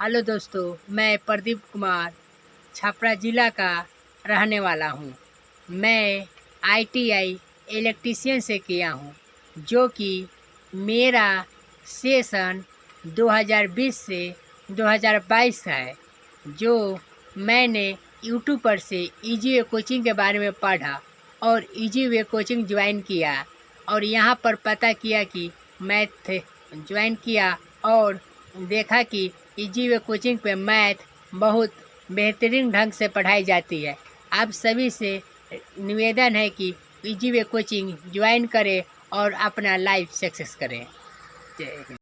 Hello दोस्तों, मैं प्रदीप कुमार छपरा ज़िला का रहने वाला हूँ। मैं ITI इलेक्ट्रीशियन से किया हूँ, जो कि मेरा सेशन 2020 से 2022 है। जो मैंने यूट्यूब पर से इजी वे कोचिंग के बारे में पढ़ा और इजी वे कोचिंग ज्वाइन किया और यहाँ पर पता किया कि मैथ ज्वाइन किया और देखा कि इजी वे कोचिंग पे मैथ बहुत बेहतरीन ढंग से पढ़ाई जाती है। आप सभी से निवेदन है कि इजी वे कोचिंग ज्वाइन करें और अपना लाइफ सक्सेस करें। जय हिंद।